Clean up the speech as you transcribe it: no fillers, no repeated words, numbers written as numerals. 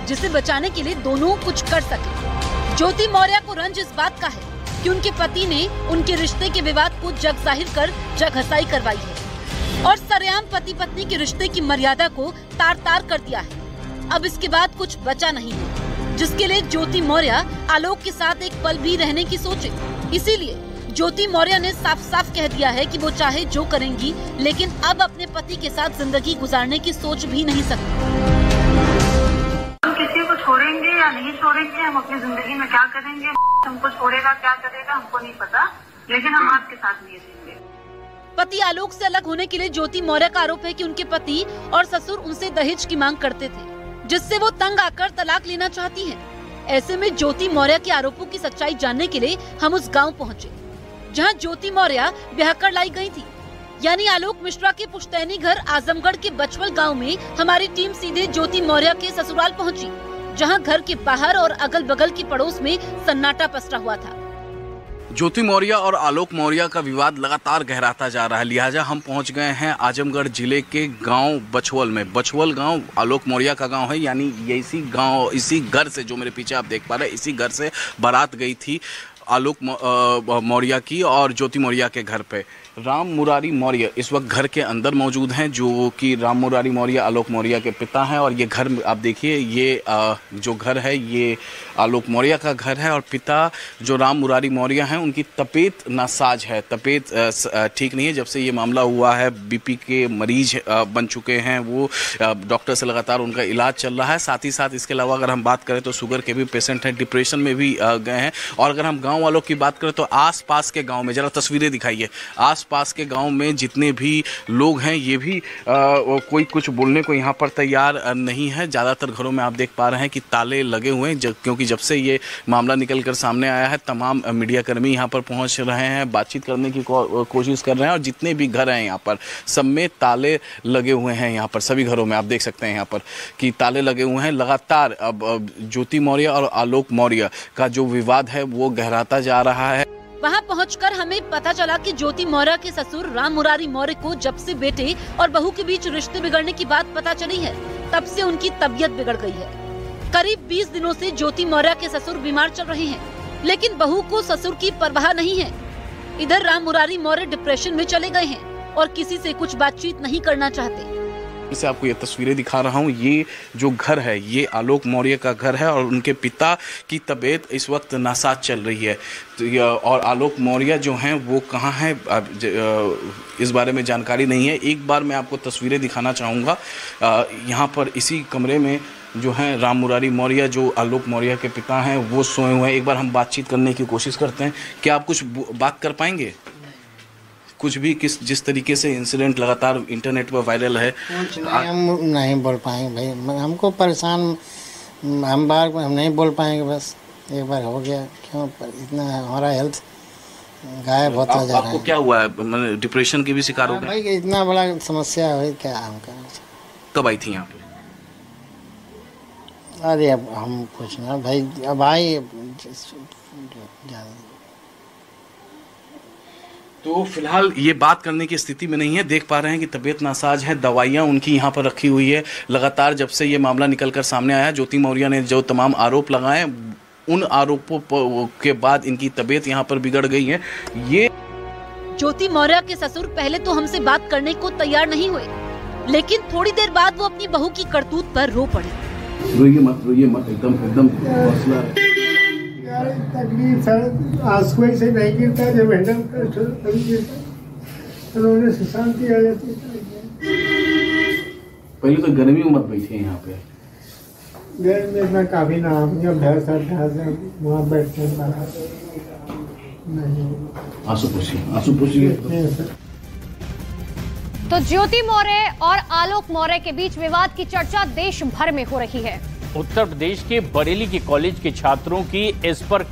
जिसे बचाने के लिए दोनों कुछ कर सके। ज्योति मौर्य को रंज इस बात का है कि उनके पति ने उनके रिश्ते के विवाद को जग जाहिर कर जगहसाई करवाई है और सरेआम पति पत्नी के रिश्ते की मर्यादा को तार तार कर दिया है। अब इसके बाद कुछ बचा नहीं है जिसके लिए ज्योति मौर्य आलोक के साथ एक पल भी रहने की सोचे। इसीलिए ज्योति मौर्य ने साफ साफ कह दिया है कि वो चाहे जो करेंगी, लेकिन अब अपने पति के साथ जिंदगी गुजारने की सोच भी नहीं सकती। हम किसी को छोड़ेंगे या नहीं छोड़ेंगे, हम अपनी जिंदगी में क्या करेंगे, हमको छोड़ेगा क्या करेगा हमको नहीं पता, लेकिन हम आपके साथ नहीं रहेंगे। पति आलोक से अलग होने के लिए ज्योति मौर्य का आरोप है कि उनके पति और ससुर उनसे दहेज की मांग करते थे, जिससे वो तंग आकर तलाक लेना चाहती हैं। ऐसे में ज्योति मौर्य के आरोपों की सच्चाई जानने के लिए हम उस गांव पहुंचे जहां ज्योति मौर्य ब्याह कर लाई गई थी, यानी आलोक मिश्रा के पुश्तैनी घर आजमगढ़ के बचवल गांव में। हमारी टीम सीधे ज्योति मौर्य के ससुराल पहुंची, जहां घर के बाहर और अगल बगल के पड़ोस में सन्नाटा पसरा हुआ था। ज्योति मौर्य और आलोक मौर्य का विवाद लगातार गहराता जा रहा है, लिहाजा हम पहुंच गए हैं आजमगढ़ जिले के गांव बचवल में। बचवल गांव आलोक मौर्य का गांव है, यानी ये इसी घर से, जो मेरे पीछे आप देख पा रहे हैं, इसी घर से बारात गई थी आलोक मौर्य की और ज्योति मौर्य के घर पे। राम मुरारी मौर्य इस वक्त घर के अंदर मौजूद हैं, जो कि राम मुरारी मौर्य आलोक मौर्य के पिता हैं। और ये घर आप देखिए, ये जो घर है ये आलोक मौर्य का घर है और पिता जो राम मुरारी मौर्य हैं उनकी तबीयत नासाज है, तबीयत ठीक नहीं है। जब से ये मामला हुआ है, बीपी के मरीज बन चुके हैं वो, डॉक्टर से लगातार उनका इलाज चल रहा है। साथ ही साथ इसके अलावा अगर हम बात करें तो शुगर के भी पेशेंट हैं, डिप्रेशन में भी गए हैं। और अगर हम गाँव वालों की बात करें तो आस-पास के गाँव में, जरा तस्वीरें दिखाइए, पास के गांव में जितने भी लोग हैं ये भी कोई कुछ बोलने को यहाँ पर तैयार नहीं है। ज़्यादातर घरों में आप देख पा रहे हैं कि ताले लगे हुए हैं, क्योंकि जब से ये मामला निकल कर सामने आया है तमाम मीडियाकर्मी यहाँ पर पहुँच रहे हैं, बातचीत करने की कोशिश कर रहे हैं। और जितने भी घर हैं यहाँ पर सब में ताले लगे हुए हैं। यहाँ पर सभी घरों में आप देख सकते हैं यहाँ पर कि ताले लगे हुए हैं। लगातार अब ज्योति मौर्य और आलोक मौर्य का जो विवाद है वो गहराता जा रहा है। वहां पहुंचकर हमें पता चला कि ज्योति मौर्य के ससुर राम मुरारी मौर्य को जब से बेटे और बहू के बीच रिश्ते बिगड़ने की बात पता चली है, तब से उनकी तबीयत बिगड़ गई है। करीब 20 दिनों से ज्योति मौर्य के ससुर बीमार चल रहे हैं, लेकिन बहू को ससुर की परवाह नहीं है। इधर राम मुरारी मौर्य डिप्रेशन में चले गए हैं और किसी से कुछ बातचीत नहीं करना चाहते। से आपको ये तस्वीरें दिखा रहा हूँ, ये जो घर है ये आलोक मौर्य का घर है और उनके पिता की तबीयत इस वक्त नासाज चल रही है। तो और आलोक मौर्य जो हैं वो कहाँ हैं इस बारे में जानकारी नहीं है। एक बार मैं आपको तस्वीरें दिखाना चाहूँगा। यहाँ पर इसी कमरे में जो हैं राम मुरारी मौर्य, जो आलोक मौर्य के पिता हैं, वो सोए हुए हैं। एक बार हम बातचीत करने की कोशिश करते हैं। क्या आप कुछ बात कर पाएंगे? कुछ भी जिस तरीके से इंसिडेंट लगातार इंटरनेट पर वायरल है, हम नहीं बोल पाएंगे भाई, हमको परेशान, हम नहीं बोल पाएंगे। बस एक बार हो गया, क्यों इतना हमारा हेल्थ गायब होता जा रहा है। आपको क्या हुआ है? मतलब डिप्रेशन की भी शिकार हो गए भाई? इतना बड़ा समस्या है क्या हम करना। कब आई थी यहाँ पे? अरे अब हम पूछना भाई, अब आई तो फिलहाल ये बात करने की स्थिति में नहीं है। देख पा रहे हैं कि तबीयत नासाज है, दवाइयाँ उनकी यहाँ पर रखी हुई है। लगातार जब से ये मामला निकलकर सामने आया, ज्योति मौर्य ने जो तमाम आरोप लगाए, उन आरोपों के बाद इनकी तबीयत यहाँ पर बिगड़ गई है। ये ज्योति मौर्य के ससुर पहले तो हमसे बात करने को तैयार नहीं हुए, लेकिन थोड़ी देर बाद वो अपनी बहू की करतूत पर रो पड़े। रोइए मत, एकदम हौसला। तकलीफ है, आंसू से नहीं गिरता, जब हैंडल तभी गिरता, रोने से शांति आ जाती है। पहले तो गर्मी में मत बैठिए यहाँ पे। गर्मी में मैं काफी ना अभ्यास वहाँ बैठते नहीं। आंसू पूछिए। तो ज्योति मौर्य और आलोक मौर्य के बीच विवाद की चर्चा देश भर में हो रही है। उत्तर प्रदेश के बरेली के कॉलेज के छात्रों की इस पर